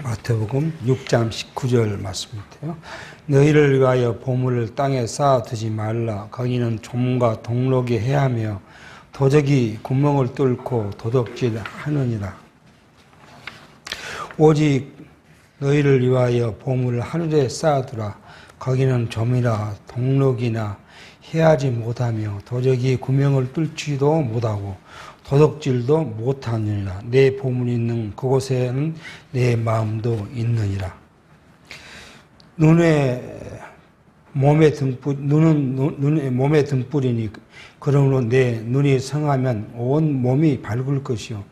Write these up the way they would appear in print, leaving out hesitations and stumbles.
마태복음 6장 19절 말씀인데요. 너희를 위하여 보물을 땅에 쌓아두지 말라. 거기는 좀과 동록이 해하며 도적이 구멍을 뚫고 도둑질하느니라. 오직 너희를 위하여 보물을 하늘에 쌓아두라. 거기는 좀이나 동록이나 해하지 못하며 도적이 구멍을 뚫지도 못하고 도둑질도 못하느니라. 내 보물이 있는 그곳에는 내 마음도 있느니라. 눈은 몸의 등불이니 그러므로 내 눈이 성하면 온 몸이 밝을 것이요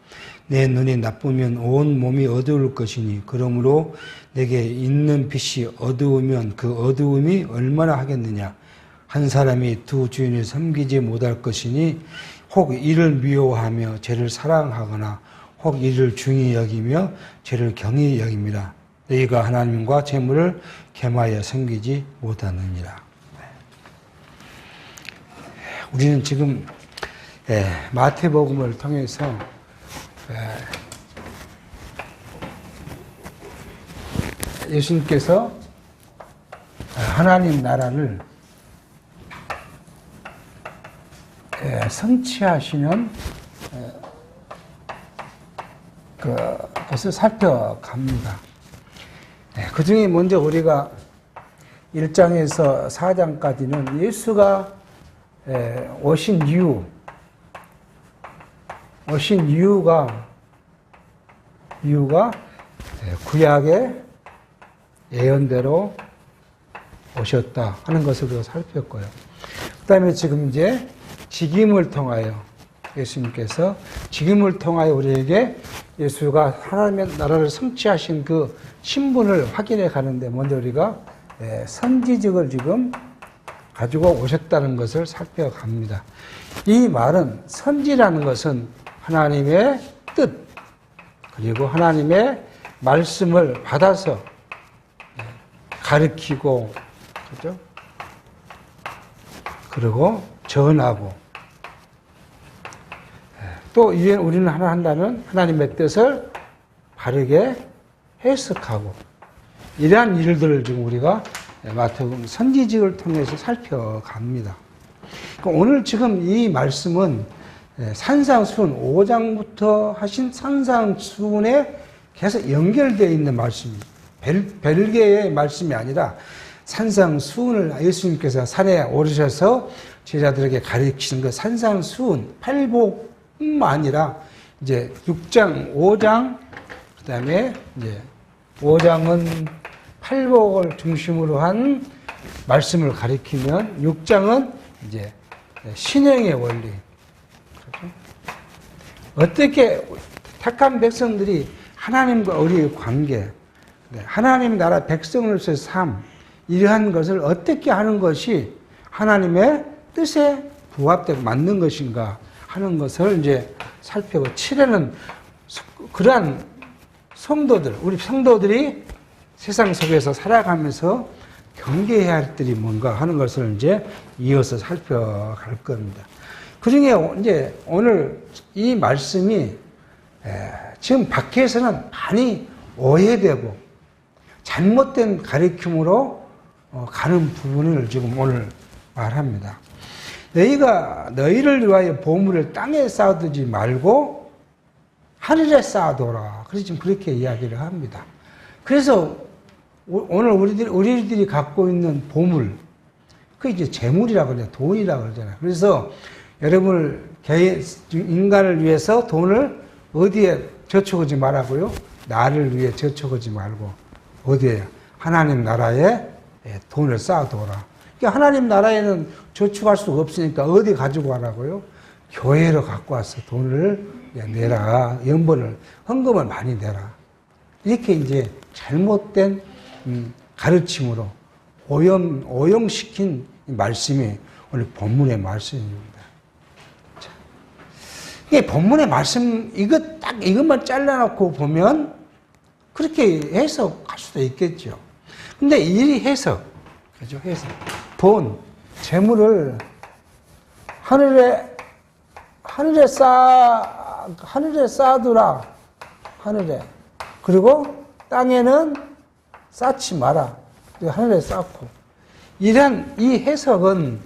내 눈이 나쁘면 온 몸이 어두울 것이니 그러므로 내게 있는 빛이 어두우면 그 어두움이 얼마나 하겠느냐. 한 사람이 두 주인을 섬기지 못할 것이니 혹 이를 미워하며 죄를 사랑하거나 혹 이를 중히 여기며 죄를 경히 여깁니다. 너희가 하나님과 재물을 겸하여 섬기지 못하느니라. 우리는 지금 마태복음을 통해서 예수님께서 하나님 나라를 성취하시는 것을 살펴갑니다. 그 중에 먼저 우리가 1장에서 4장까지는 예수가 오신 이유가 구약의 예언대로 오셨다 하는 것을 우리가 살폈고요. 그 다음에 지금 이제 직임을 통하여 예수님께서 직임을 통하여 우리에게 예수가 하나님의 나라를 성취하신 그 신분을 확인해 가는데 먼저 우리가 선지직을 지금 가지고 오셨다는 것을 살펴갑니다. 이 말은 선지라는 것은 하나님의 뜻 그리고 하나님의 말씀을 받아서 가르치고 그렇죠? 그리고 전하고 또 우리는 하나 한다는 하나님의 뜻을 바르게 해석하고 이러한 일들을 지금 우리가 마태복음 선지직을 통해서 살펴갑니다. 오늘 지금 이 말씀은 산상수훈 5장부터 하신 산상수훈에 계속 연결되어 있는 말씀입니다. 별개의 말씀이 아니라 산상수훈을 예수님께서 산에 오르셔서 제자들에게 가르치는 그 산상수훈 8복뿐만 아니라 이제 6장, 5장, 그 다음에 이제 5장은 8복을 중심으로 한 말씀을 가리키면 6장은 이제 신행의 원리. 그렇죠? 어떻게 택한 백성들이 하나님과 우리의 관계, 하나님 나라 백성으로서의 삶, 이러한 것을 어떻게 하는 것이 하나님의 뜻에 부합되고 맞는 것인가 하는 것을 이제 살펴보고 7회는 그러한 성도들, 우리 성도들이 세상 속에서 살아가면서 경계해야 할 것들이 뭔가 하는 것을 이제 이어서 살펴갈 겁니다. 그 중에 이제 오늘 이 말씀이 지금 밖에서는 많이 오해되고 잘못된 가르침으로 가는 부분을 지금 오늘 말합니다. 너희를 위하여 보물을 땅에 쌓아두지 말고 하늘에 쌓아둬라. 그래서 지금 그렇게 이야기를 합니다. 그래서 오늘 우리들이 갖고 있는 보물, 그 이제 재물이라고 그러잖아요. 돈이라고 그러잖아요. 그래서 여러분을 인간을 위해서 돈을 어디에 저축하지 말라고요? 나를 위해 저축하지 말고 어디에? 하나님 나라에 돈을 쌓아둬라. 그러니까 하나님 나라에는 저축할 수가 없으니까 어디 가지고 가라고요? 교회로 갖고 와서 돈을 내라. 연번을, 헌금을 많이 내라. 이렇게 이제 잘못된 가르침으로 오용시킨 말씀이 오늘 본문의 말씀입니다. 이게 본문의 말씀, 이것만 잘라놓고 보면 그렇게 해석할 수도 있겠죠. 근데 이 해석, 그죠? 해석. 돈, 재물을 하늘에 쌓아두라. 하늘에. 그리고 땅에는 쌓지 마라. 하늘에 쌓고. 이런 이 해석은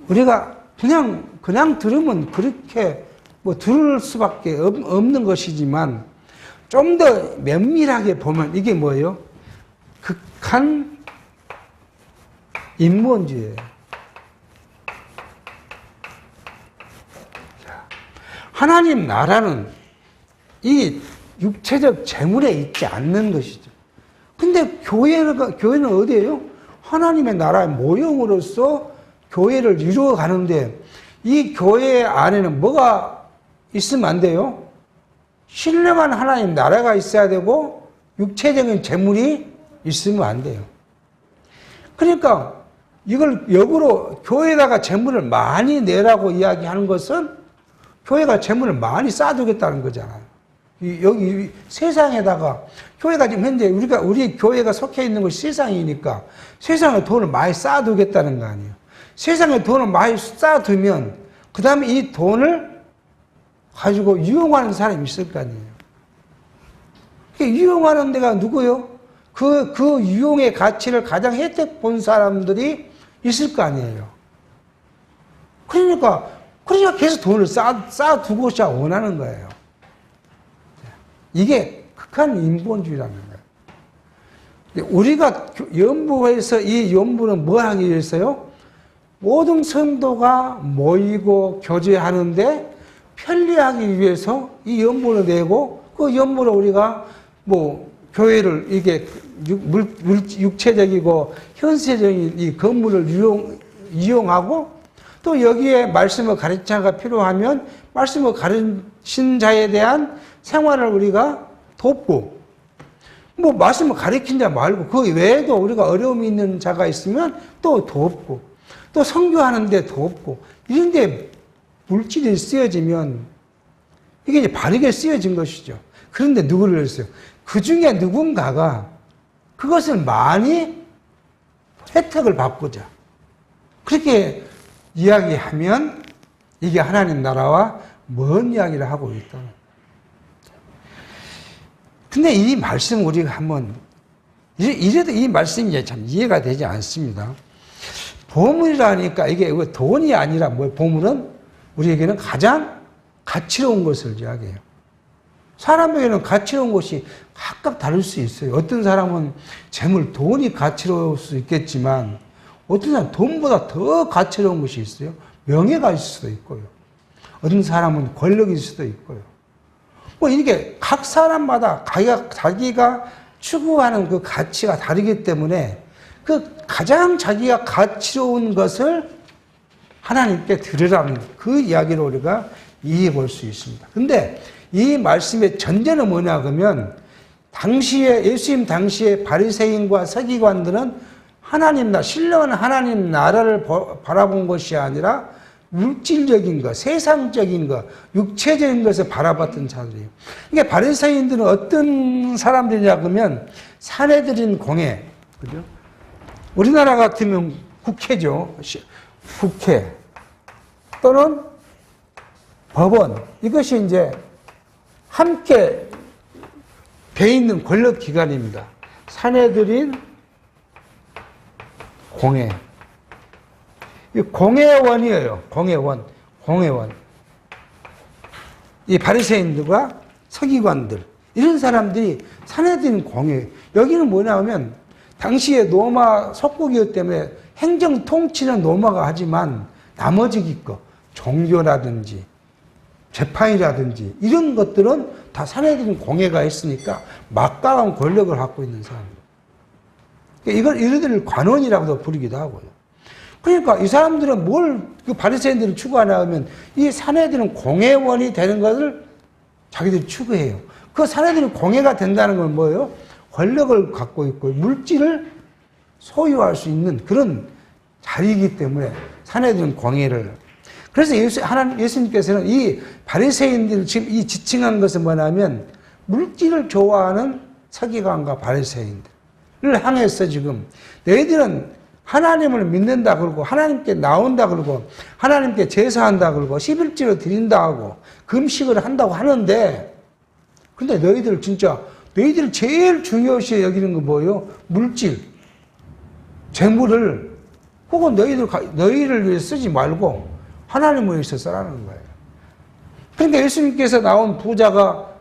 우리가 그냥 들으면 그렇게 뭐 들을 수밖에 없는 것이지만 좀 더 면밀하게 보면 이게 뭐예요? 극한 인본주의예요. 하나님 나라는 이 육체적 재물에 있지 않는 것이죠. 근데 교회는 어디예요? 하나님의 나라의 모형으로서 교회를 이루어가는데 이 교회 안에는 뭐가 있으면 안 돼요? 신령한 하나님 나라가 있어야 되고 육체적인 재물이 있으면 안 돼요. 그러니까 이걸 역으로 교회에다가 재물을 많이 내라고 이야기하는 것은 교회가 재물을 많이 쌓아두겠다는 거잖아요. 여기 세상에다가 교회가 지금 현재 우리 교회가 속해 있는 것이 세상이니까 세상에 돈을 많이 쌓아두겠다는 거 아니에요. 세상에 돈을 많이 쌓아두면 그 다음에 이 돈을 가지고 이용하는 사람이 있을 거 아니에요. 이용하는 데가 누구요? 그 유용의 가치를 가장 혜택 본 사람들이 있을 거 아니에요. 그러니까 계속 돈을 쌓아두고자 원하는 거예요. 이게 극한 인본주의라는 거예요. 우리가 연부에서 이 연부는 뭐 하기 위해서요? 모든 성도가 모이고 교제하는데 편리하기 위해서 이 연부를 내고 그 연부로 우리가 뭐 교회를 이게 육체적이고 현세적인 이 건물을 이용하고 또 여기에 말씀을 가르치자가 필요하면 말씀을 가르친 자에 대한 생활을 우리가 돕고 뭐 말씀을 가르친 자 말고 그 외에도 우리가 어려움이 있는 자가 있으면 또 돕고 또 선교하는데 돕고 이런데 물질이 쓰여지면 이게 이제 바르게 쓰여진 것이죠. 그런데 누구를 했어요? 그 중에 누군가가 그것을 많이 혜택을 받고자 그렇게 이야기하면 이게 하나님 나라와 먼 이야기를 하고 있다. 근데 이 말씀 우리가 한번 이래도 이 말씀이 참 이해가 되지 않습니다. 보물이라니까 이게 돈이 아니라 뭐 보물은 우리에게는 가장 가치로운 것을 이야기해요. 사람에게는 가치로운 것이 각각 다를 수 있어요. 어떤 사람은 재물, 돈이 가치로울 수 있겠지만 어떤 사람은 돈보다 더 가치로운 것이 있어요. 명예가 있을 수도 있고요. 어떤 사람은 권력이 있을 수도 있고요. 뭐 이게 각 사람마다 자기가 추구하는 그 가치가 다르기 때문에 그 가장 자기가 가치로운 것을 하나님께 드리라는 그 이야기를 우리가 이해해 볼 수 있습니다. 근데 이 말씀의 전제는 뭐냐 그러면 예수님 당시에 바리새인과 서기관들은 신령한 하나님 나라를 바라본 것이 아니라 물질적인 것, 세상적인 것, 육체적인 것을 바라봤던 자들이에요. 그러니까 바리새인들은 어떤 사람들이냐 그러면 사내들인 공회, 그죠? 우리나라 같으면 국회죠. 국회 또는 법원 이것이 이제 함께 돼 있는 권력기관입니다. 사내들인 공회. 이 공회원이에요. 공회원. 이 바리새인들과 서기관들 이런 사람들이 사내들인 공회. 여기는 뭐냐 하면 당시에 로마 속국이었기 때문에 행정 통치는 로마가 하지만 나머지 것 종교라든지 재판이라든지 이런 것들은 다 사내들인 공회가 있으니까 막강한 권력을 갖고 있는 사람들. 이걸 이들을 관원이라고도 부르기도 하고요. 그러니까 이 사람들은 그 바리새인들을 추구하냐 하면 이 사내들은 공회원이 되는 것을 자기들이 추구해요. 그 사내들은 공회가 된다는 건 뭐예요? 권력을 갖고 있고 물질을 소유할 수 있는 그런 자리이기 때문에 사내들은 공회를. 그래서 예수님께서는 이 바리새인들을 지금 이 지칭한 것은 뭐냐면 물질을 좋아하는 서기관과 바리새인들을 향해서 지금 너희들은 하나님을 믿는다 그러고 하나님께 나온다 그러고 하나님께 제사한다 그러고 11조를 드린다 하고 금식을 한다고 하는데 근데 너희들 진짜, 너희들 제일 중요시 여기는 건 뭐예요? 물질, 재물을, 혹은 너희를 위해 쓰지 말고 하나님을 위해서 쓰라는 거예요. 그러니까 예수님께서 나온 부자가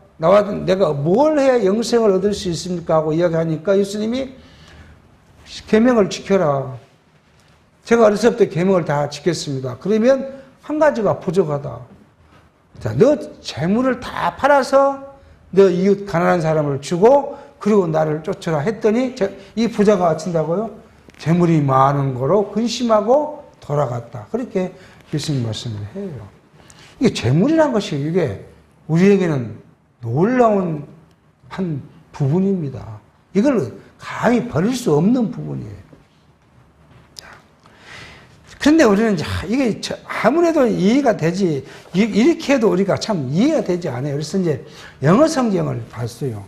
내가 뭘 해야 영생을 얻을 수 있습니까? 하고 이야기하니까 예수님이 계명을 지켜라. 제가 어렸을 때 계명을 다 지켰습니다. 그러면 한 가지가 부족하다. 자, 너 재물을 다 팔아서 너 이웃 가난한 사람을 주고 그리고 나를 쫓아라 했더니 이 부자가 어쩐다고요? 재물이 많은 거로 근심하고 돌아갔다. 그렇게 예수님 말씀을 해요. 이게 재물이란 것이 이게 우리에게는 놀라운 한 부분입니다. 이걸 감히 버릴 수 없는 부분이에요. 그런데 우리는 이게 아무래도 이해가 되지, 이렇게 해도 우리가 참 이해가 되지 않아요. 그래서 이제 영어 성경을 봤어요.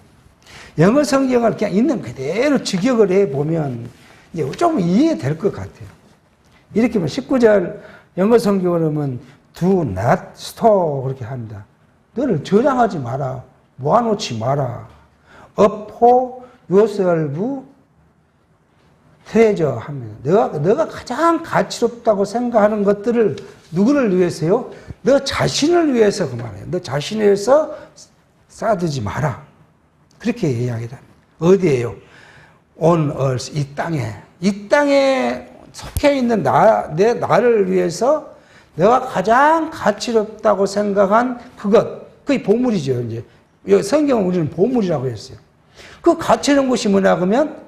영어 성경을 그냥 있는 그대로 직역을 해보면 이제 조금 이해될 것 같아요. 이렇게 보면 19절 영어 성경으로 보면 do not store 그렇게 합니다. 너를 저장하지 마라. 모아놓지 마라. uphold yourself treasure 하면 너가 가장 가치롭다고 생각하는 것들을 누구를 위해서요? 너 자신을 위해서 그 말이에요. 너 자신을 위해서 쌓아두지 마라. 그렇게 이야기를 합니다. 어디에요? on earth, 이 땅에 속해 있는 나를 위해서 내가 가장 가치롭다고 생각한 그게 보물이죠. 이제 성경은 우리는 보물이라고 했어요. 그 가치로운 것이 뭐냐 그러면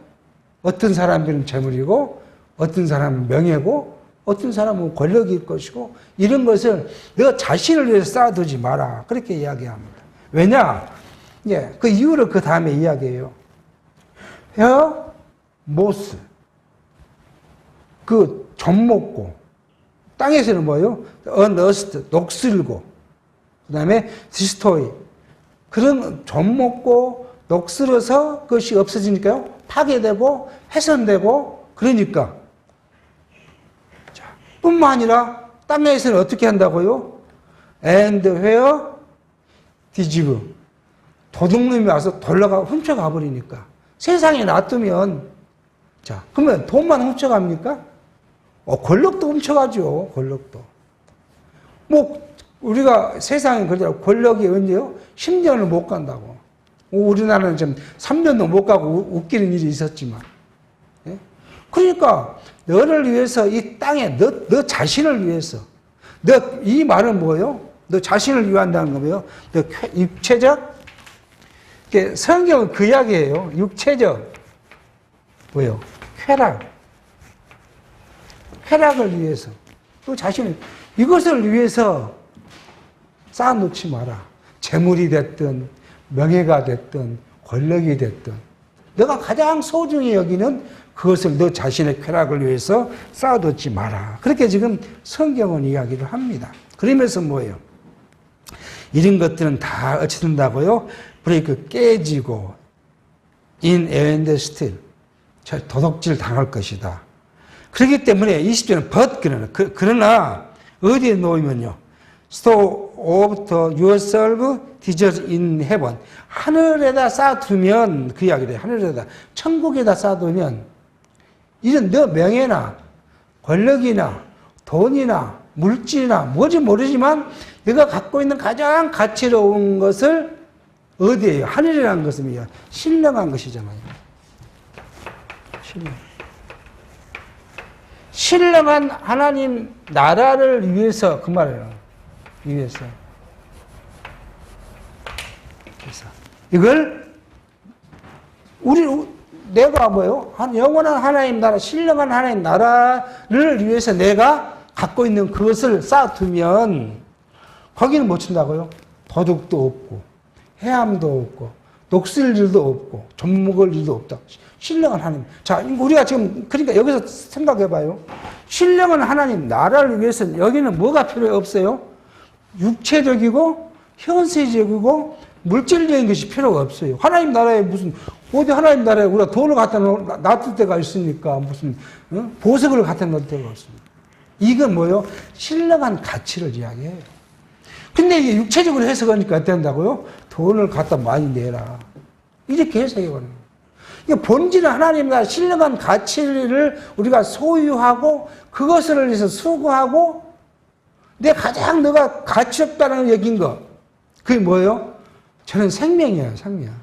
어떤 사람들은 재물이고 어떤 사람은 명예고 어떤 사람은 권력일 것이고 이런 것을 너 자신을 위해서 쌓아두지 마라. 그렇게 이야기합니다. 왜냐? 예, 그 이유를 그 다음에 이야기해요. 헤어 모스 그 젖먹고 땅에서는 뭐예요? unearthed 녹슬고 그 다음에 디스토이 그런 젖먹고 녹슬어서 그것이 없어지니까요. 파괴되고 훼손되고 그러니까 자, 뿐만 아니라 땅에서는 어떻게 한다고요? And where digive 도둑놈이 와서 돌려가 훔쳐가 버리니까 세상에 놔두면 자 그러면 돈만 훔쳐갑니까? 권력도 훔쳐가죠. 권력도 뭐 우리가 세상에 그러더라고 권력이 언제요? 10년을 못 간다고. 우리나라는 좀 3년도 못 가고 웃기는 일이 있었지만. 예? 그러니까, 너를 위해서 이 땅에, 너 자신을 위해서. 이 말은 뭐예요? 너 자신을 위한다는 거예요. 너 육체적, 성경은 그 이야기예요. 육체적, 뭐예요? 쾌락을 위해서. 너 자신을, 이것을 위해서 쌓아놓지 마라. 재물이 됐든, 명예가 됐든 권력이 됐든 너가 가장 소중히 여기는 그것을 너 자신의 쾌락을 위해서 쌓아두지 마라. 그렇게 지금 성경은 이야기를 합니다. 그러면서 뭐예요? 이런 것들은 다 어찌 된다고요? 브레이크 깨지고 in and still 도둑질 당할 것이다. 그렇기 때문에 20절은 but 그러나 어디에 놓이면요? store of yourself treasures in heaven. 하늘에다 쌓아두면 그 이야기래요. 하늘에다 천국에다 쌓아두면 이런 너 명예나 권력이나 돈이나 물질이나 뭔지 모르지만 내가 갖고 있는 가장 가치로운 것을 어디에요? 하늘이라는 것은 신령한 것이잖아요. 신령한 하나님 나라를 위해서 그 말이에요. 위해서. 그래서 이걸 내가 뭐요? 영원한 하나님 나라, 신령한 하나님 나라를 위해서 내가 갖고 있는 그것을 쌓아두면 거기는 못 친다고요? 도둑도 없고 해함도 없고 녹슬 일도 없고 젖먹을 일도 없다. 신령한 하나님. 자, 우리가 지금 그러니까 여기서 생각해봐요. 신령한 하나님 나라를 위해서 여기는 뭐가 필요 없어요? 육체적이고 현세적이고 물질적인 것이 필요가 없어요. 하나님 나라에 어디 하나님 나라에 우리가 돈을 갖다 놔둘 때가 있으니까 무슨 보석을 갖다 놓을 때가 없습니다. 이건 뭐예요? 신령한 가치를 이야기해요. 근데 이게 육체적으로 해석하니까 어떻게 한다고요? 돈을 갖다 많이 내라. 이렇게 해석해버리는 거예요. 그러니까 본질은 하나님 나라 신령한 가치를 우리가 소유하고 그것을 위해서 수고하고 내 가장 너가 가치 없다는 얘기인 거. 그게 뭐예요? 저는 생명이에요, 생명.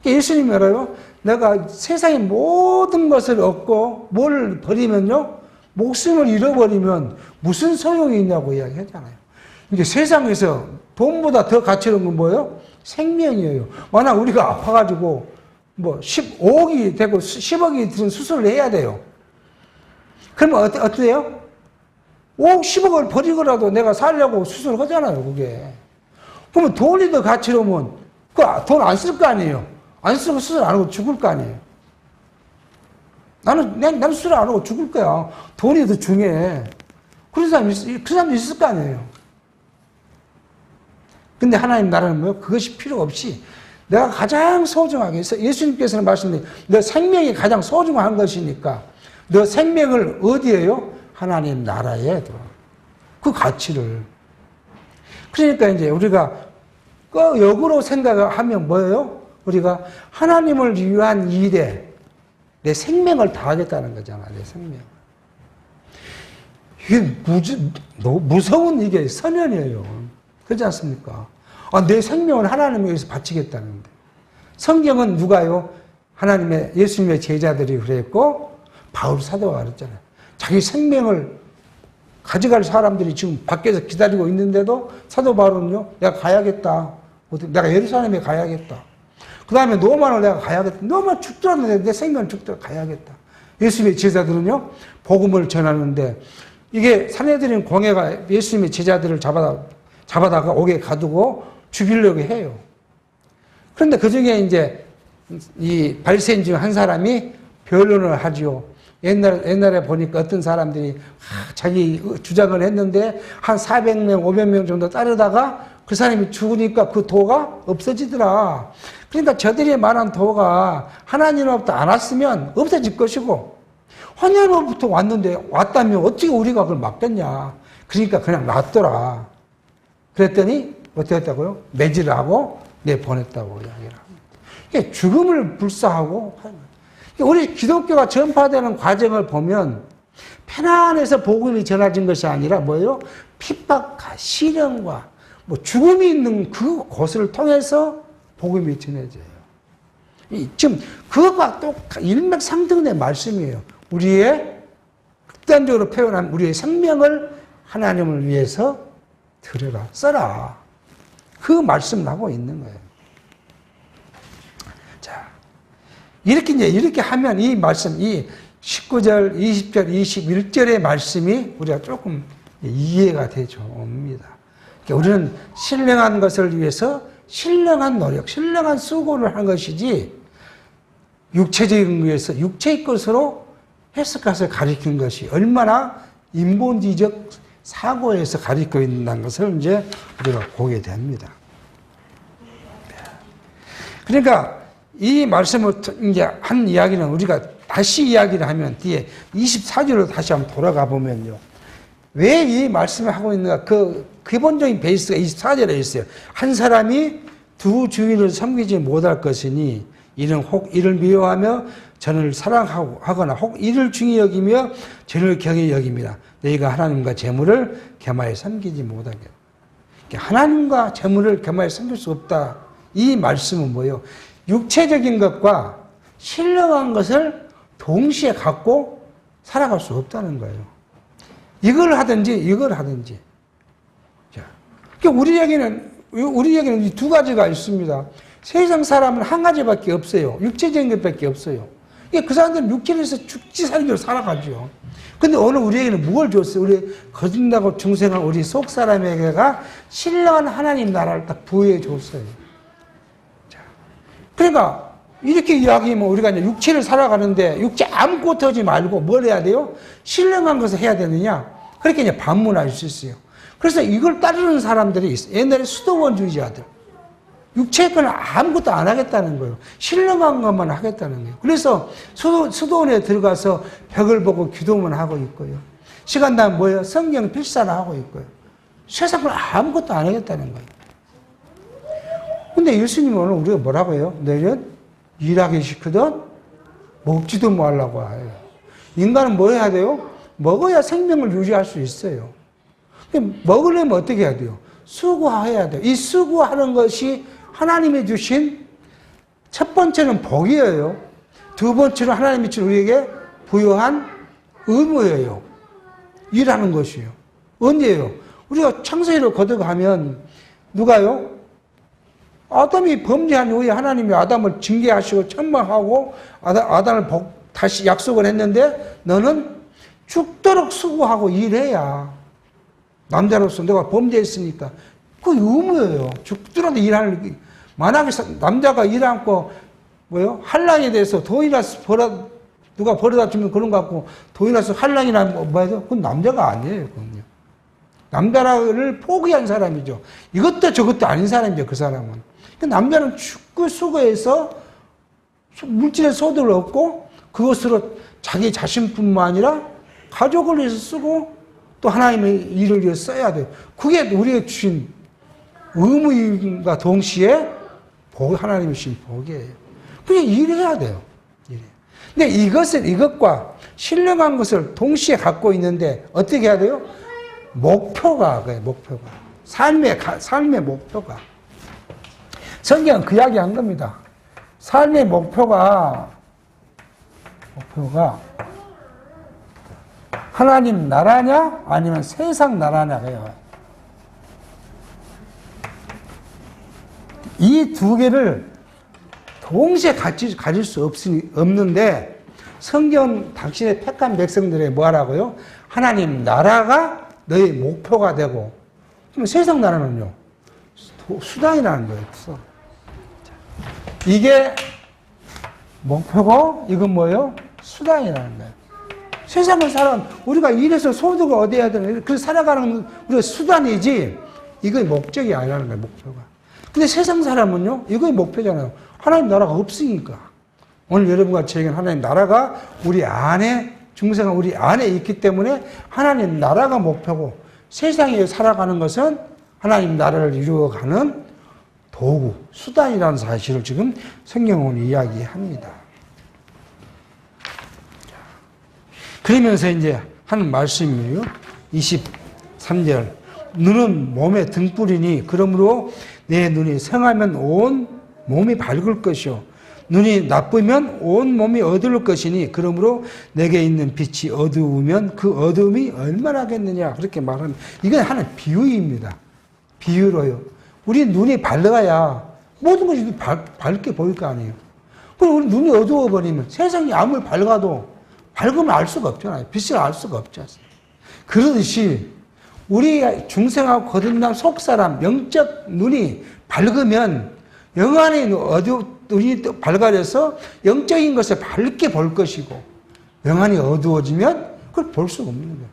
그러니까 예수님이 알아요? 내가 세상의 모든 것을 얻고 뭘 버리면요? 목숨을 잃어버리면 무슨 소용이 있냐고 이야기하잖아요. 이게 세상에서 돈보다 더 가치로운 건 뭐예요? 생명이에요. 만약 우리가 아파가지고 뭐 15억이 되고 10억이 드는 수술을 해야 돼요. 그러면 어때요? 5억, 10억을 버리고라도 내가 살려고 수술을 하잖아요, 그게. 그러면 돈이 더 가치로우면 그 돈 안 쓸 거 아니에요. 안 쓰고 수술 안 하고 죽을 거 아니에요. 나는 수술 안 하고 죽을 거야. 돈이 더 중요해. 그런 사람도 있을 거 아니에요. 근데 하나님 나라는 뭐예요? 그것이 필요 없이 내가 가장 소중하게 해서 예수님께서는 말씀드린 너 생명이 가장 소중한 것이니까 너 생명을 어디에요? 하나님 나라에 둬. 그 가치를. 그러니까 이제 우리가 역으로 생각하면 뭐예요? 우리가 하나님을 위한 일에 내 생명을 다하겠다는 거잖아, 내 생명. 이게 무서운 이게 선언이에요. 그렇지 않습니까? 내 생명을 하나님을 위해서 바치겠다는데. 성경은 누가요? 하나님의, 예수님의 제자들이 그랬고, 바울 사도가 그랬잖아요. 자기 생명을 가져갈 사람들이 지금 밖에서 기다리고 있는데도 사도 바울은요, 내가 가야겠다. 내가 예루살렘에 가야겠다. 그 다음에 로마를 내가 가야겠다. 로마 죽더라도 내 생명을 죽더라도 가야겠다. 예수님의 제자들은요, 복음을 전하는데, 이게 사내들인 공회가 예수님의 제자들을 잡아다가 옥에 가두고 죽이려고 해요. 그런데 그 중에 이제 이 바리새인 중 한 사람이 변론을 하지요. 옛날에 보니까 어떤 사람들이 자기 주장을 했는데 한 400명, 500명 정도 따르다가 그 사람이 죽으니까 그 도가 없어지더라. 그러니까 저들이 말한 도가 하나님으로부터 안 왔으면 없어질 것이고 하나님으로부터 왔다면 어떻게 우리가 그걸 막겠냐. 그러니까 그냥 놔둬라. 그랬더니 어떻게 했다고요? 매질을 하고 내보냈다고 이야기를 합니다. 그러니까 죽음을 불사하고 우리 기독교가 전파되는 과정을 보면 편안해서 복음이 전해진 것이 아니라 뭐예요? 핍박과 시련과 뭐 죽음이 있는 그곳을 통해서 복음이 전해져요. 지금 그것과 또 일맥상통된 말씀이에요. 우리의 극단적으로 표현한 우리의 생명을 하나님을 위해서 드려라, 써라. 그 말씀을 하고 있는 거예요. 자, 이렇게 하면 이 말씀, 이 19절, 20절, 21절의 말씀이 우리가 조금 이해가 되죠. 옵니다. 우리는 신령한 것을 위해서 신령한 노력, 신령한 수고를 한 것이지 육체적인 것에서 육체의 것으로 해석해서 가리킨 것이 얼마나 인본주의적 사고에서 가리키고 있는 것을 이제 우리가 보게 됩니다. 그러니까 이 말씀을 이제 한 이야기는 우리가 다시 이야기를 하면 뒤에 24절로 다시 한번 돌아가 보면요. 왜 이 말씀을 하고 있는가? 그 기본적인 베이스가 24절에 있어요. 한 사람이 두 주인을 섬기지 못할 것이니 이는 혹 이를 미워하며 저를 사랑하거나 혹 이를 중히 여기며 저를 경히 여깁니다. 너희가 하나님과 재물을 겸하여 섬기지 못하게. 하나님과 재물을 겸하여 섬길 수 없다. 이 말씀은 뭐예요? 육체적인 것과 신령한 것을 동시에 갖고 살아갈 수 없다는 거예요. 이걸 하든지 이걸 하든지. 자, 우리에게는 이 두 가지가 있습니다. 세상 사람은 한 가지밖에 없어요. 육체적인 것밖에 없어요. 그 사람들은 육체에서 죽지 살기로 살아가죠. 근데 오늘 우리에게는 무엇을 줬어요? 우리 거듭나고 중생한 우리 속 사람에게가 신령한 하나님 나라를 딱 부여해 줬어요. 자, 그러니까 이렇게 이야기하면 우리가 이제 육체를 살아가는데 육체 아무것도 하지 말고 뭘 해야 돼요? 신령한 것을 해야 되느냐? 그렇게 이제 반문할 수 있어요. 그래서 이걸 따르는 사람들이 있어요. 옛날에 수도원주의자들. 육체의 건 아무것도 안 하겠다는 거예요. 신령한 것만 하겠다는 거예요. 그래서 수도원에 들어가서 벽을 보고 기도만 하고 있고요. 시간 나면 뭐예요? 성경 필사를 하고 있고요. 세상 건 아무것도 안 하겠다는 거예요. 근데 예수님은 오늘 우리가 뭐라고 해요? 너희는 일하기 싫거든 먹지도 말라고 해요. 인간은 뭐 해야 돼요? 먹어야 생명을 유지할 수 있어요. 먹으려면 어떻게 해야 돼요? 수고해야 돼요. 이 수고하는 것이 하나님이 주신 첫 번째는 복이에요. 두 번째는 하나님이 주신 우리에게 부여한 의무예요. 일하는 것이요. 언제예요? 우리가 창세기를 거듭하면 누가요? 아담이 범죄한 후에 하나님이 아담을 징계하시고 천망하고 아담을 다시 약속을 했는데 너는 죽도록 수고하고 일해야 남자로서 내가 범죄했으니까 그 의무예요. 죽더라도 일하는. 만약에 남자가 일 않고 뭐요? 한량에 대해서 돈이나 누가 벌어다 주면 그런 거 갖고 돈이나 한량이나 뭐해서 그건 남자가 아니에요. 그건요. 남자를 포기한 사람이죠. 이것도 저것도 아닌 사람이죠. 그 사람은. 남자는 죽고 수고해서 물질의 소득을 얻고 그것으로 자기 자신뿐만 아니라 가족을 위해서 쓰고 또 하나님의 일을 위해서 써야 돼요. 그게 우리에게 주신 의무임과 동시에 하나님이 주신 복이에요. 그게 일해야 돼요. 근데 이것과 신령한 것을 동시에 갖고 있는데 어떻게 해야 돼요? 목표가. 삶의 목표가. 성경은 그 이야기 한 겁니다. 삶의 목표가 하나님 나라냐 아니면 세상 나라냐예요. 이 두 개를 동시에 가질 수 없는데 성경 당신의 택한 백성들의 뭐라고요? 하나님 나라가 너의 목표가 되고 그럼 세상 나라는요? 수단이라는 거예요. 이게 목표고 이건 뭐예요? 수단이라는 거예요. 세상을 우리가 일해서 소득을 얻어야 되는 그 살아가는 우리가 수단이지 이거의 목적이 아니라는 거예요. 목표가. 근데 세상 사람은요, 이거의 목표잖아요. 하나님 나라가 없으니까. 오늘 여러분과 저에게는 하나님 나라가 우리 안에, 중생은 우리 안에 있기 때문에 하나님 나라가 목표고 세상에 살아가는 것은 하나님 나라를 이루어가는 도구, 수단이라는 사실을 지금 성경은 이야기합니다. 그러면서 이제 하는 말씀이에요. 23절. 눈은 몸의 등불이니 그러므로 내 눈이 성하면 온 몸이 밝을 것이요 눈이 나쁘면 온 몸이 어두울 것이니 그러므로 내게 있는 빛이 어두우면 그 어두움이 얼마나 하겠느냐 그렇게 말합니다. 이건 하나의 비유입니다. 비유로요. 우리 눈이 밝아야 모든 것이 밝게 보일 거 아니에요. 그럼 우리 눈이 어두워버리면 세상이 아무리 밝아도 밝으면 알 수가 없잖아요. 빛을 알 수가 없지 않습니까? 그러듯이 우리 중생하고 거듭난 속사람 영적 눈이 밝으면 영안의 눈이 밝아져서 영적인 것을 밝게 볼 것이고 영안이 어두워지면 그걸 볼 수가 없는 거예요.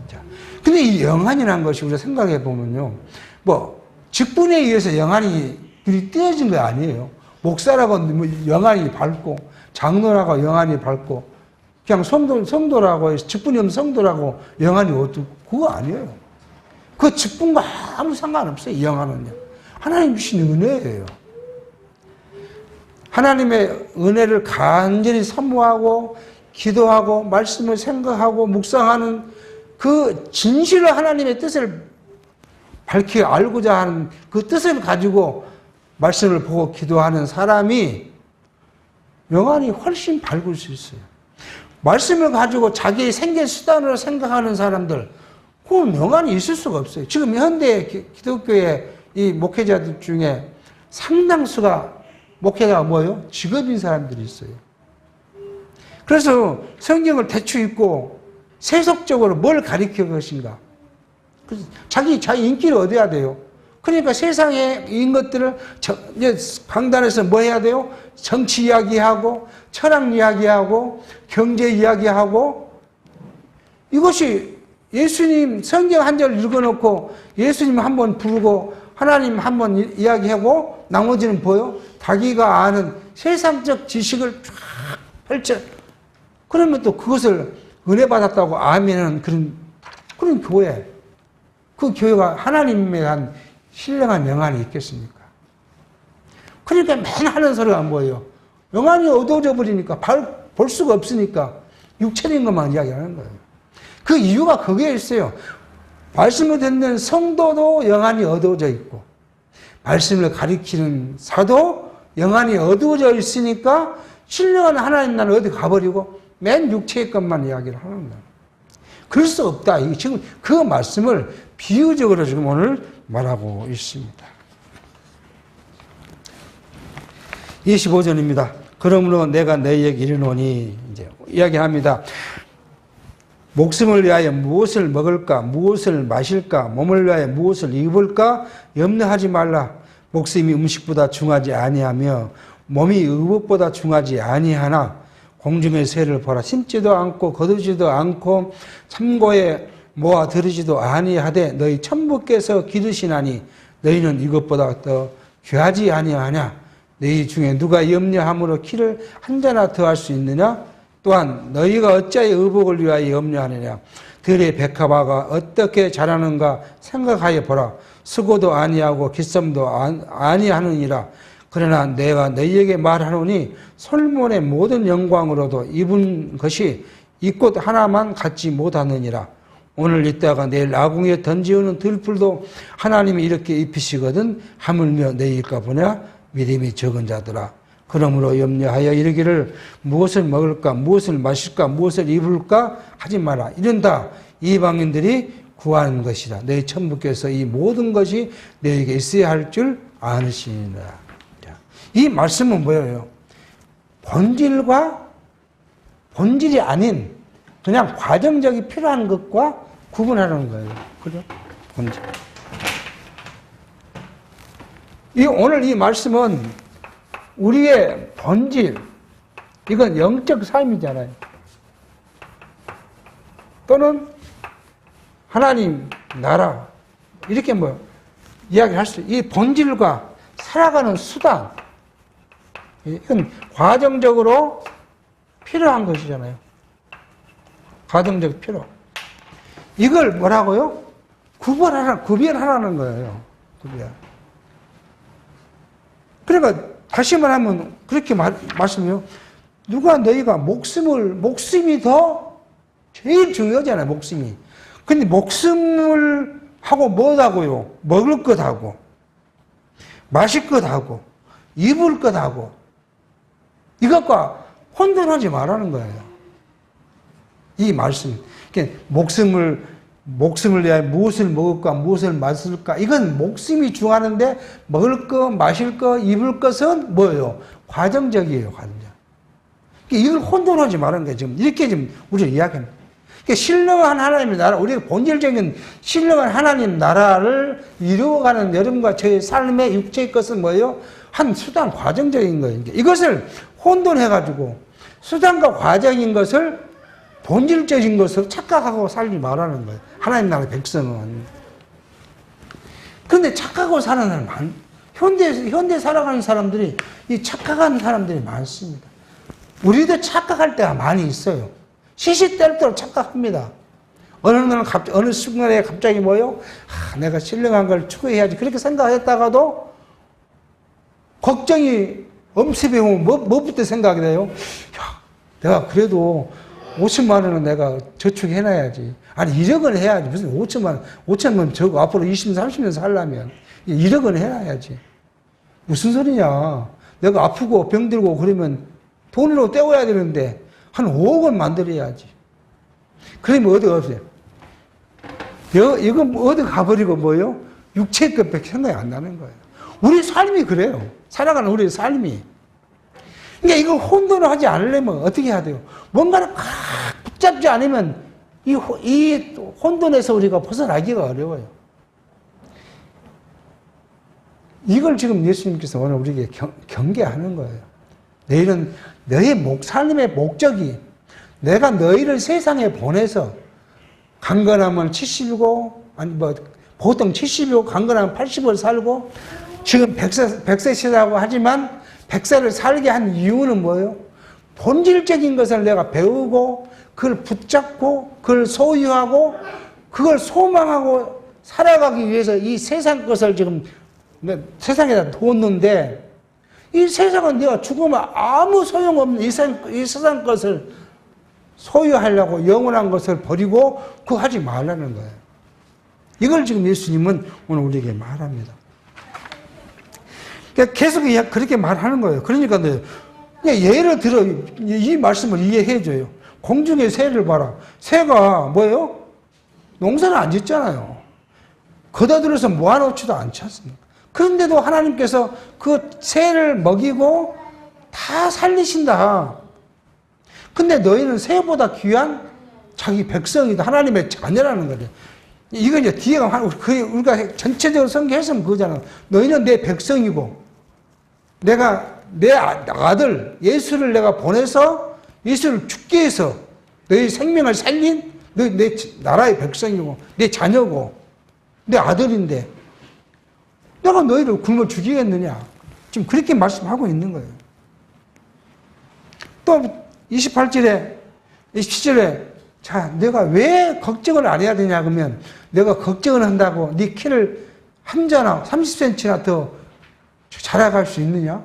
자, 근데 이 영안이라는 것이 우리가 생각해 보면요. 직분에 의해서 영안이 띄어진 거 아니에요. 목사라고 영안이 밝고 장로라고 영안이 밝고 그냥 성도라고 해서 직분이 없는 성도라고 영안이 어둡고 그거 아니에요. 그 직분과 아무 상관없어요. 이 영안은요. 하나님 주신 은혜예요. 하나님의 은혜를 간절히 사모하고 기도하고 말씀을 생각하고 묵상하는 그 진실로 하나님의 뜻을 밝히 알고자 하는 그 뜻을 가지고 말씀을 보고 기도하는 사람이 영안이 훨씬 밝을 수 있어요. 말씀을 가지고 자기의 생계 수단으로 생각하는 사람들 그건 영안이 있을 수가 없어요. 지금 현대 기독교의 이 목회자들 중에 상당수가 목회자가 뭐예요? 직업인 사람들이 있어요. 그래서 성경을 대충 읽고 세속적으로 뭘 가리킬 것인가? 자기 인기를 얻어야 돼요. 그러니까 세상의 이 것들을 강단에서 뭐 해야 돼요? 정치 이야기하고 철학 이야기하고 경제 이야기하고 이것이 예수님 성경 한 절 읽어놓고 예수님 한 번 부르고 하나님 한 번 이야기하고 나머지는 뭐요? 자기가 아는 세상적 지식을 쫙 펼쳐 그러면 또 그것을 은혜 받았다고 아멘하는 그런 교회 그 교회가 하나님에 대한 신령한 영안이 있겠습니까? 그러니까 맨날 하는 소리가 뭐예요? 영안이 어두워져 버리니까 볼 수가 없으니까 육체적인 것만 이야기하는 거예요. 그 이유가 거기에 있어요. 말씀을 듣는 성도도 영안이 어두워져 있고 말씀을 가리키는 사도 영안이 어두워져 있으니까 신령한 하나님 나라는 어디 가버리고 맨 육체의 것만 이야기를 하는 거예요. 그럴 수 없다. 지금 그 말씀을 비유적으로 지금 오늘 말하고 있습니다. 25절입니다. 그러므로 내가 너희에게 이르노니 이제 이야기합니다. 목숨을 위하여 무엇을 먹을까, 무엇을 마실까, 몸을 위하여 무엇을 입을까 염려하지 말라. 목숨이 음식보다 중하지 아니하며 몸이 의복보다 중하지 아니하나 공중의 새를 보라. 심지도 않고 거두지도 않고 참고에 모아 들이지도 아니하되 너희 천부께서 기르시나니 너희는 이것보다 더 귀하지 아니하냐. 너희 중에 누가 염려함으로 키를 한 자나 더할 수 있느냐? 또한 너희가 어찌하여 의복을 위하여 염려하느냐? 들의 백합화가 어떻게 자라는가 생각하여 보라. 수고도 아니하고 기썸도 아니하느니라. 그러나 내가 너희에게 말하노니 솔몬의 모든 영광으로도 입은 것이 이 꽃 하나만 갖지 못하느니라. 오늘 이따가 내일 아궁이에 던지우는 들풀도 하나님이 이렇게 입히시거든 하물며 너희일까 보냐? 믿음이 적은 자들아. 그러므로 염려하여 이르기를 무엇을 먹을까, 무엇을 마실까, 무엇을 입을까 하지 마라. 이른다 이방인들이 구하는 것이라. 너희 천부께서 이 모든 것이 너희에게 있어야 할 줄 아시니라. 이 말씀은 뭐예요? 본질이 아닌 그냥 과정적이 필요한 것과 구분하는 거예요. 그죠? 본질. 오늘 이 말씀은 우리의 본질, 이건 영적 삶이잖아요. 또는 하나님 나라, 이렇게 이야기할 수, 이 본질과 살아가는 수단, 이건 과정적으로 필요한 것이잖아요. 과정적 필요. 이걸 뭐라고요? 구별하라는 거예요. 구별. 그러니까 다시 말하면 그렇게 말씀해요. 누가 너희가 목숨이 더 제일 중요하잖아요. 목숨이. 근데 목숨을 하고 뭐하고요? 먹을 것하고 마실 것하고 입을 것하고 이것과 혼돈하지 말라는 거예요. 이 말씀. 그러니까 목숨을 위하여 무엇을 먹을까, 무엇을 마실까, 이건 목숨이 중요한데 먹을 거, 마실 거, 입을 것은 뭐예요? 과정적이에요, 과정적. 이걸 혼돈하지 말라는 거예요. 지금 이렇게 지금 우리가 이야기합니다. 그러니까 신령한 하나님의 나라, 우리가 본질적인 신령한 하나님 나라를 이루어가는 여러분과 저의 삶의 육체의 것은 뭐예요? 한 수단, 과정적인 거예요. 이것을 혼돈해가지고 수단과 과정인 것을 본질적인 것을 착각하고 살지 말라는 거예요. 하나님 나라의 백성은. 그런데 착각하고 사는 사람 현대 살아가는 사람들이 이 착각하는 사람들이 많습니다. 우리도 착각할 때가 많이 있어요. 시시때때로 착각합니다. 어느 순간에 갑자기 내가 신령한 걸 추구해야지. 그렇게 생각했다가도 걱정이 엄습해 오면 뭐부터 생각이 돼요? 내가 그래도 5천만 원은 내가 저축해놔야지. 아니 1억은 해야지. 무슨 5천만 원 저거 앞으로 20년 30년 살려면 1억은 해놔야지. 무슨 소리냐. 내가 아프고 병들고 그러면 돈으로 때워야 되는데 한 5억은 만들어야지. 그러면 어디가 없어요? 이거 어디 가버리고 뭐요? 육체의 것밖에 생각이 안 나는 거예요. 우리 삶이 그래요. 살아가는 우리의 삶이. 그러니까 이걸 혼돈을 하지 않으려면 어떻게 해야 돼요? 뭔가를 붙잡지 않으면 이 혼돈에서 우리가 벗어나기가 어려워요. 이걸 지금 예수님께서 오늘 우리에게 경계하는 거예요. 너희는 너희 삶의 목적이 내가 너희를 세상에 보내서 강건하면 70이고 아니 보통 70이고 강건하면 80을 살고 지금 100세시라고 하지만 100세를 살게 한 이유는 뭐예요? 본질적인 것을 내가 배우고 그걸 붙잡고 그걸 소유하고 그걸 소망하고 살아가기 위해서 이 세상 것을 지금 세상에다 뒀는데 이 세상은 네가 죽으면 아무 소용없는 이 세상 것을 소유하려고 영원한 것을 버리고 그거 하지 말라는 거예요. 이걸 지금 예수님은 오늘 우리에게 말합니다. 그러니까 계속 그렇게 말하는 거예요. 그러니까 예를 들어 이 말씀을 이해해 줘요. 공중의 새를 봐라. 새가 뭐예요? 농사를 안 짓잖아요. 걷어들여서 모아놓지도 않지 않습니까? 그런데도 하나님께서 그 새를 먹이고 다 살리신다. 근데 너희는 새보다 귀한 자기 백성이다. 하나님의 자녀라는 거죠. 이거 이제 뒤에가 우리가 전체적으로 성경에서는 그거잖아. 너희는 내 백성이고 내가 내 아들 예수를 내가 보내서 예수를 죽게 해서 너희 생명을 살린 내 나라의 백성이고 내 자녀고 내 아들인데 내가 너희를 굶어 죽이겠느냐. 지금 그렇게 말씀하고 있는 거예요. 또 28절에 27절에 자 내가 왜 걱정을 안 해야 되냐 그러면 내가 걱정을 한다고 네 키를 한 자나 30cm나 더 자라갈 수 있느냐?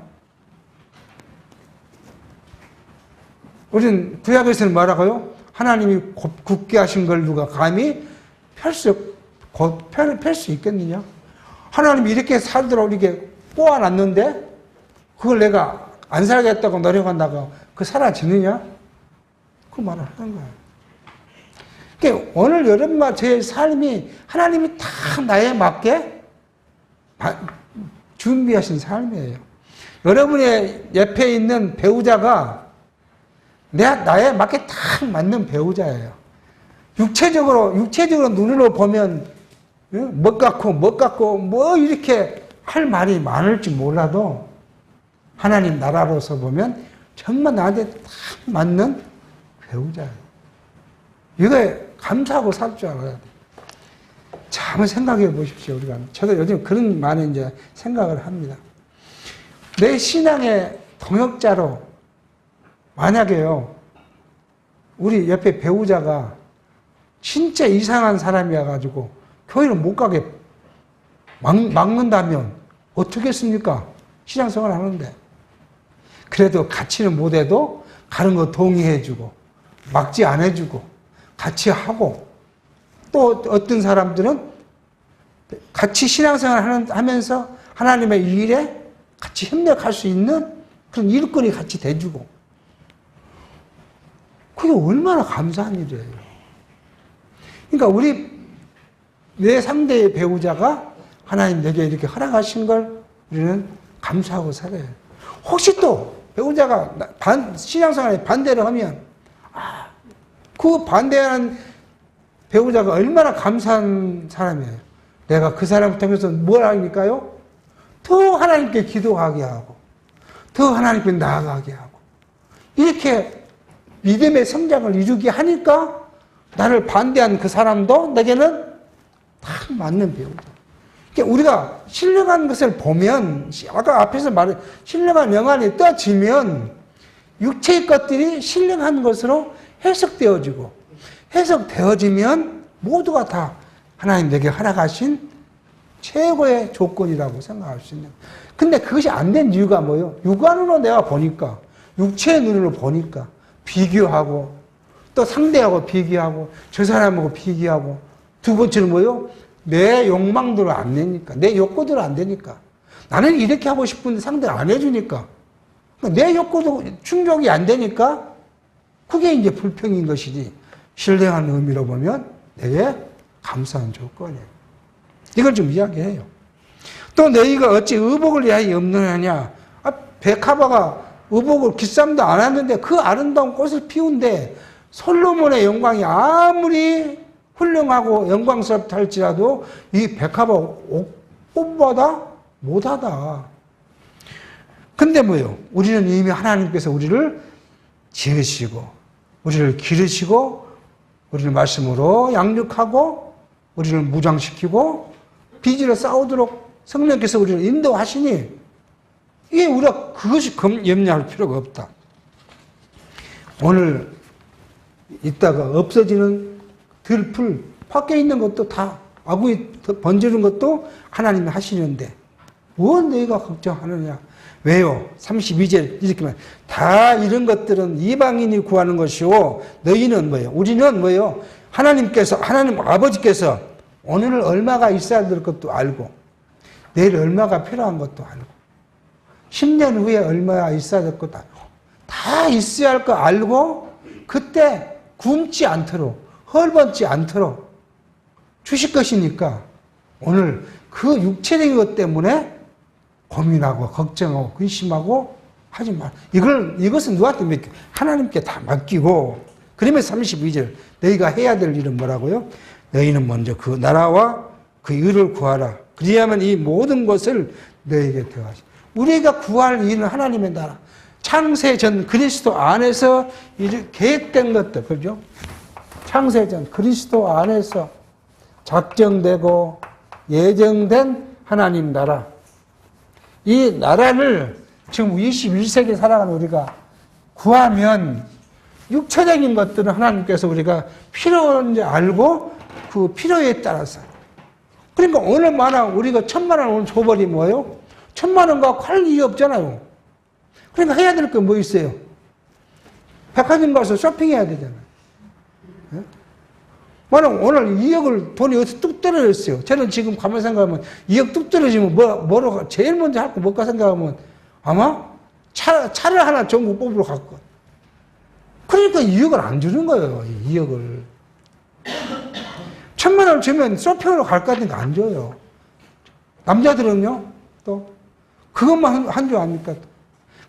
우리는 구약에서는 뭐라고요? 하나님이 굳게 하신 걸 누가 감히 펼 수 있겠느냐? 하나님이 이렇게 살도록 이렇게 꼬아놨는데 그걸 내가 안 살겠다고 노력한다고 그 사라지느냐? 그 말을 하는 거예요. 그러니까 오늘 여러분과 제 삶이 하나님이 다 나에 맞게 준비하신 삶이에요. 여러분의 옆에 있는 배우자가 나에 맞게 딱 맞는 배우자예요. 육체적으로 눈으로 보면 멋 같고 뭐 이렇게 할 말이 많을지 몰라도 하나님 나라로서 보면 정말 나한테 딱 맞는 배우자예요. 이거에 감사하고 살 줄 알아야 돼요. 자, 한번 생각해 보십시오, 우리가. 저도 요즘 그런 많은 이제 생각을 합니다. 내 신앙의 동역자로 만약에요, 우리 옆에 배우자가 진짜 이상한 사람이어가지고 교회를 못 가게 막는다면 어떻겠습니까? 신앙생활 하는데. 그래도 같이는 못해도 가는 거 동의해주고, 막지 안 해주고, 같이 하고, 또 어떤 사람들은 같이 신앙생활 하면서 하나님의 일에 같이 협력할 수 있는 그런 일꾼이 같이 돼주고. 그게 얼마나 감사한 일이에요. 그러니까 내 상대의 배우자가 하나님 내게 이렇게 허락하신 걸 우리는 감사하고 살아요. 혹시 또 배우자가 신앙생활에 반대를 하면 그 반대하는 배우자가 얼마나 감사한 사람이에요. 내가 그 사람을 통해서 뭘 하니까요? 더 하나님께 기도하게 하고 더 하나님께 나아가게 하고 이렇게 믿음의 성장을 이루게 하니까 나를 반대한 그 사람도 내게는 딱 맞는 배우자. 그러니까 우리가 신령한 것을 보면 아까 앞에서 말한 신령한 영안이 떠지면 육체의 것들이 신령한 것으로 해석되어지면 모두가 다 하나님 내게 허락하신 최고의 조건이라고 생각할 수 있는. 근데 그것이 안 된 이유가 뭐예요? 육안으로 내가 보니까, 육체의 눈으로 보니까 비교하고 또 상대하고 비교하고 저 사람하고 비교하고 두 번째는 뭐예요? 내 욕망대로 안 되니까, 내 욕구대로 안 되니까. 나는 이렇게 하고 싶은데 상대가 안 해주니까 내 욕구도 충족이 안 되니까 그게 이제 불평인 것이지 신령한 의미로 보면 되게 감사한 조건이에요. 이걸 좀 이야기해요. 또 너희가 어찌 의복을 위하여 없느냐. 백합화가 의복을 기쌈도 안 하는데 그 아름다운 꽃을 피운데 솔로몬의 영광이 아무리 훌륭하고 영광스럽다 할지라도 이 백합화 꽃보다 못하다. 근데 뭐예요? 우리는 이미 하나님께서 우리를 지으시고 우리를 기르시고 우리를 말씀으로 양육하고 우리를 무장시키고 비질을 싸우도록 성령께서 우리를 인도하시니 이게 우리가 그것이 염려할 필요가 없다. 오늘 있다가 없어지는 들풀 밖에 있는 것도 다 아구이 번지는 것도 하나님이 하시는데 뭐 너희가 걱정하느냐. 왜요? 32절 이렇게 말. 다 이런 것들은 이방인이 구하는 것이요. 너희는 뭐예요? 우리는 뭐예요? 하나님 아버지께서 오늘 얼마가 있어야 될 것도 알고, 내일 얼마가 필요한 것도 알고, 10년 후에 얼마가 있어야 될 것도 알고, 다 있어야 할 거 알고, 그때 굶지 않도록, 헐벗지 않도록 주실 것이니까, 오늘 그 육체적인 것 때문에 고민하고, 걱정하고, 근심하고 하지 마. 이것은 누구한테 맡겨? 하나님께 다 맡기고, 그러면 32절, 너희가 해야 될 일은 뭐라고요? 너희는 먼저 그 나라와 그 의를 구하라. 그리하면 이 모든 것을 너희에게 더하시. 우리가 구할 일은 하나님의 나라. 창세전 그리스도 안에서 계획된 것들, 그죠? 창세전 그리스도 안에서 작정되고 예정된 하나님 나라. 이 나라를 지금 21세기 살아가는 우리가 구하면 육체적인 것들은 하나님께서 우리가 필요한지 알고 그 필요에 따라서. 그러니까 어느 만화 우리가 1,000만 원 오늘 줘버리면 뭐예요? 1,000만 원과 할 일이 없잖아요. 그러니까 해야 될 게 뭐 있어요? 백화점 가서 쇼핑해야 되잖아요. 네? 만약 오늘 2억을 돈이 어디서 뚝 떨어졌어요. 저는 지금 가만 생각하면 2억 뚝 떨어지면 뭐로 제일 먼저 할 거 뭘까 생각하면 아마 차를 하나 전국 뽑으러 갈 거. 그러니까 2억을 안 주는 거예요. 2억을. 1,000만 원을 주면 쇼핑으로 갈 거 같으니까 안 줘요. 남자들은요, 또, 그것만 한 줄 압니까?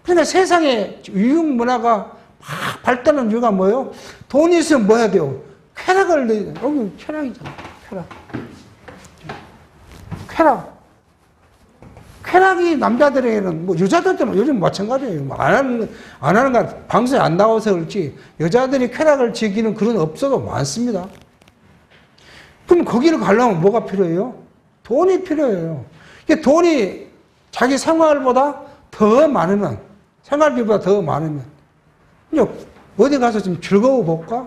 그러니까 세상에 유흥 문화가 막 발달하는 이유가 뭐예요? 돈이 있으면 뭐 해야 돼요? 쾌락을, 여기 쾌락이잖아요. 쾌락이 남자들에게는, 뭐, 여자들도 요즘 마찬가지예요. 뭐 안 하는 거, 방송에 안 나와서 그렇지, 여자들이 쾌락을 즐기는 그런 업소도 많습니다. 그럼 거기를 가려면 뭐가 필요해요? 돈이 필요해요. 이게 돈이 자기 생활보다 더 많으면, 생활비보다 더 많으면, 그냥 어디 가서 좀 즐거워 볼까?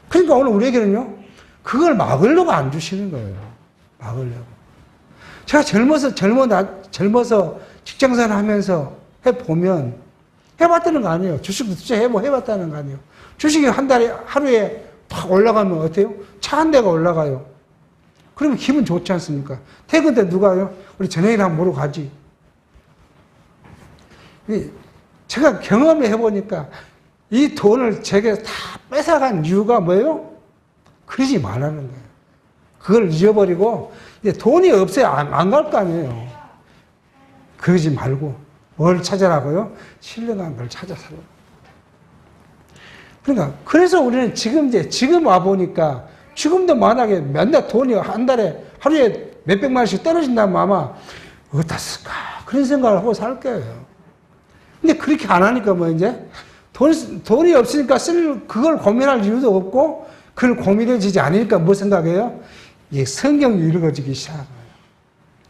그러니까 오늘 우리에게는요, 그걸 막으려고 안 주시는 거예요. 막으려고. 제가 젊어서 직장생활 하면서 해보면, 해봤다는 거 아니에요. 주식도 진짜 해봤다는 거 아니에요. 주식이 하루에 팍 올라가면 어때요? 차 한 대가 올라가요. 그러면 기분 좋지 않습니까? 퇴근 때 누가요? 우리 저녁에 한번 보러 가지. 제가 경험해 보니까 이 돈을 제게 다 뺏어간 이유가 뭐예요? 그러지 말라는 거예요. 그걸 잊어버리고, 이제 돈이 없어야 안 갈 거 아니에요. 그러지 말고, 뭘 찾아라고요? 신령한 걸 찾아서. 그러니까, 그래서 우리는 지금 와보니까, 지금도 만약에 맨날 돈이 한 달에, 하루에 몇백만 원씩 떨어진다면 아마, 어디다 쓸까? 그런 생각을 하고 살 거예요. 근데 그렇게 안 하니까 뭐 이제, 돈이 없으니까 그걸 고민할 이유도 없고, 그걸 고민해지지 않으니까 뭐 생각해요? 이게 성경이 읽어지기 시작해요.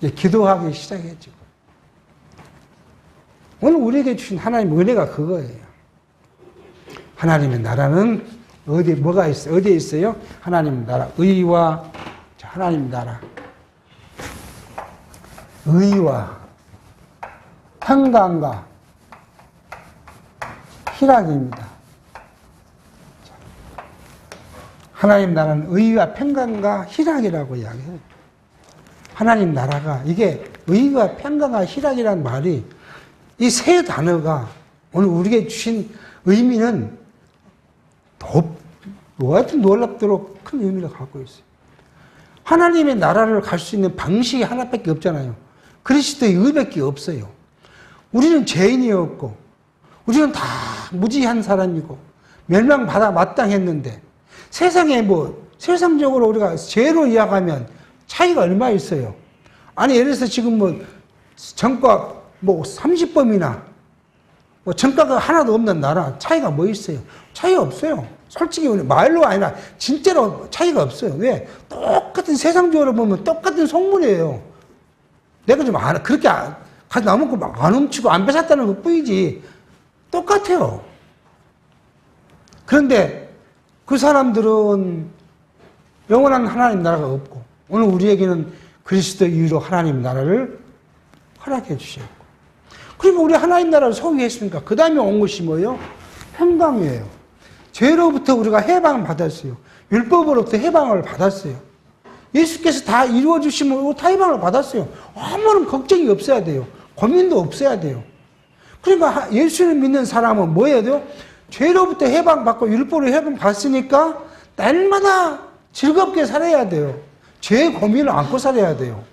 이제 기도하기 시작해지고. 오늘 우리에게 주신 하나님의 은혜가 그거예요. 하나님의 나라는 뭐가 있어요? 어디에 있어요? 하나님 나라. 의와, 하나님 나라. 의와 평강과 희락입니다. 하나님 나라는 의와 평강과 희락이라고 이야기해요. 하나님 나라가, 이게 의와 평강과 희락이라는 말이, 이 세 단어가 오늘 우리에게 주신 의미는 뭐하든 놀랍도록 큰 의미를 갖고 있어요. 하나님의 나라를 갈 수 있는 방식이 하나밖에 없잖아요. 그리스도의 의밖에 없어요. 우리는 죄인이었고, 우리는 다 무지한 사람이고, 멸망받아 마땅했는데, 세상에 세상적으로 우리가 죄로 이야기하면 차이가 얼마 있어요? 아니, 예를 들어서 지금 전과 30범이나, 전과가 하나도 없는 나라, 차이가 뭐 있어요? 차이가 없어요. 솔직히 말로 아니라 진짜로 차이가 없어요. 왜? 똑같은 세상적으로 보면 똑같은 속물이에요. 내가 좀 그렇게 가서 나먹고 안 훔치고 안 뺏었다는 것 뿐이지. 똑같아요. 그런데 그 사람들은 영원한 하나님 나라가 없고, 오늘 우리에게는 그리스도 이유로 하나님 나라를 허락해 주셨고. 그러면 우리 하나님 나라를 소유했으니까 그 다음에 온 것이 뭐예요? 평강이에요. 죄로부터 우리가 해방을 받았어요. 율법으로부터 해방을 받았어요. 예수께서 다 이루어 주시면 다 해방을 받았어요. 아무런 걱정이 없어야 돼요. 고민도 없어야 돼요. 그러니까 예수를 믿는 사람은 뭐 해야 돼요? 죄로부터 해방받고 율법으로 해방받았으니까 날마다 즐겁게 살아야 돼요. 죄의 고민을 안고 살아야 돼요.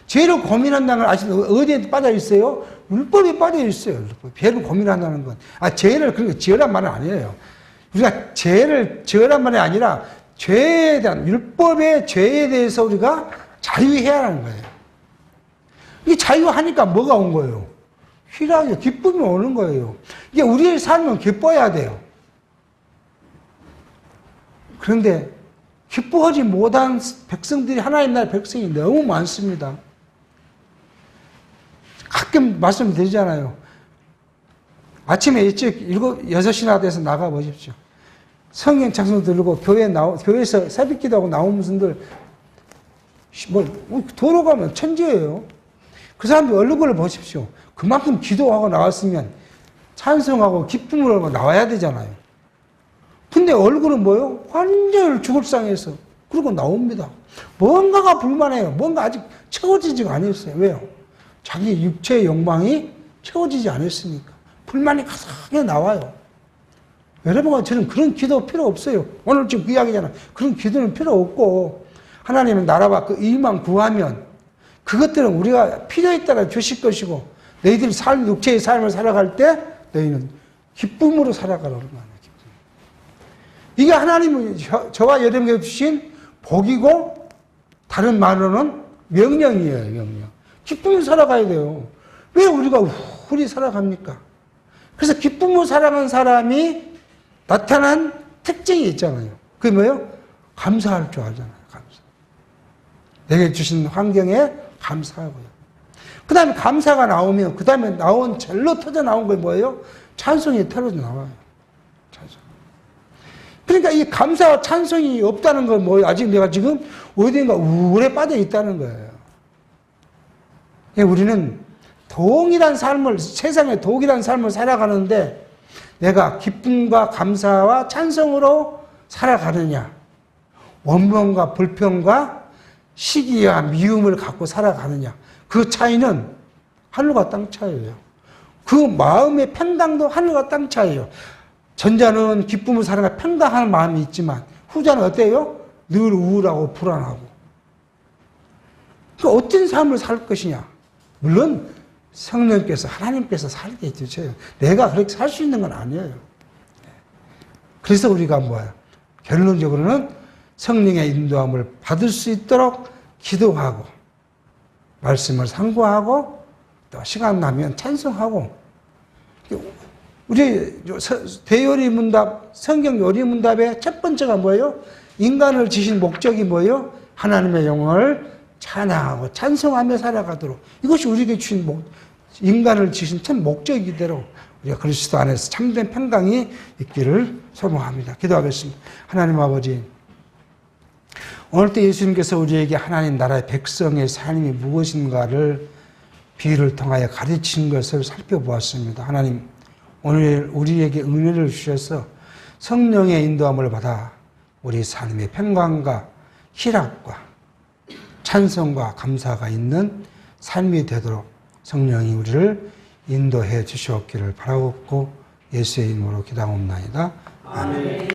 죄로 고민한다는 걸 아시는 어디에 빠져 있어요? 율법에 빠져 있어요. 죄를 고민한다는 건. 죄를 그러니까 지으란 말은 아니에요. 우리가 죄를 지으란 말이 아니라 죄에 대한 율법의 죄에 대해서 우리가 자유해야 하는 거예요. 이 자유하니까 뭐가 온 거예요? 희락이요. 기쁨이 오는 거예요. 이게 우리의 삶은 기뻐야 돼요. 그런데 기뻐하지 못한 백성들이 하나님 나라의 백성이 너무 많습니다. 가끔 말씀드리잖아요. 아침에 일찍 6시나 돼서 나가 보십시오. 성경 창송 들고 교회에서 새벽 기도하고 나오는 분들, 도로 가면 천지예요. 그 사람들 얼굴을 보십시오. 그만큼 기도하고 나왔으면 찬송하고 기쁨으로 나와야 되잖아요. 근데 얼굴은 뭐예요? 완전히 죽을 상해서 그러고 나옵니다. 뭔가가 불만해요. 뭔가 아직 채워지지가 않았어요. 왜요? 자기 육체의 욕망이 채워지지 않았으니까. 불만이 가득하게 나와요. 여러분과 저는 그런 기도 필요 없어요. 오늘 지금 그 이야기잖아. 그런 기도는 필요 없고, 하나님의 나라와 그 일만 구하면 그것들은 우리가 필요에 따라 주실 것이고, 너희들이 육체의 삶을 살아갈 때 너희는 기쁨으로 살아가라는 거예요. 이게 하나님이 저와 여러분에게 주신 복이고, 다른 말로는 명령이에요. 명령. 기쁨으로 살아가야 돼요. 왜 우리가 우울히 살아갑니까? 그래서 기쁨으로 살아가는 사람이 나타난 특징이 있잖아요. 그게 뭐예요? 감사할 줄 알잖아요. 감사. 내게 주신 환경에 감사하고요. 그 다음에 감사가 나오면, 그 다음에 절로 터져 나온 게 뭐예요? 찬송이 터져 나와요. 찬송. 그러니까 이 감사와 찬송이 없다는 건 뭐예요? 아직 내가 지금 어딘가 우울에 빠져 있다는 거예요. 우리는 동일한 삶을, 세상에 동일한 삶을 살아가는데, 내가 기쁨과 감사와 찬송으로 살아가느냐, 원망과 불평과 시기와 미움을 갖고 살아가느냐, 그 차이는 하늘과 땅 차이예요. 그 마음의 평강도 하늘과 땅 차이예요. 전자는 기쁨을 살아가 평강한 마음이 있지만 후자는 어때요? 늘 우울하고 불안하고. 그 어떤 삶을 살 것이냐? 물론 성령께서, 하나님께서 살게 해주셔요. 내가 그렇게 살 수 있는 건 아니에요. 그래서 우리가 뭐예요? 결론적으로는 성령의 인도함을 받을 수 있도록 기도하고, 말씀을 상고하고, 또 시간 나면 찬송하고. 우리 대요리문답, 성경 요리문답의 첫 번째가 뭐예요? 인간을 지신 목적이 뭐예요? 하나님의 영광을 찬양하고 찬송하며 살아가도록. 이것이 우리에게 주신 인간을 지신 첫 목적이대로 우리가 그리스도 안에서 참된 평강이 있기를 소망합니다. 기도하겠습니다. 하나님 아버지, 오늘도 예수님께서 우리에게 하나님 나라의 백성의 삶이 무엇인가를 비유를 통하여 가르치는 것을 살펴보았습니다. 하나님, 오늘 우리에게 은혜를 주셔서 성령의 인도함을 받아 우리 삶의 평강과 희락과 찬송과 감사가 있는 삶이 되도록 성령이 우리를 인도해 주시옵기를 바라옵고 예수의 이름으로 기도하옵나이다. 아멘.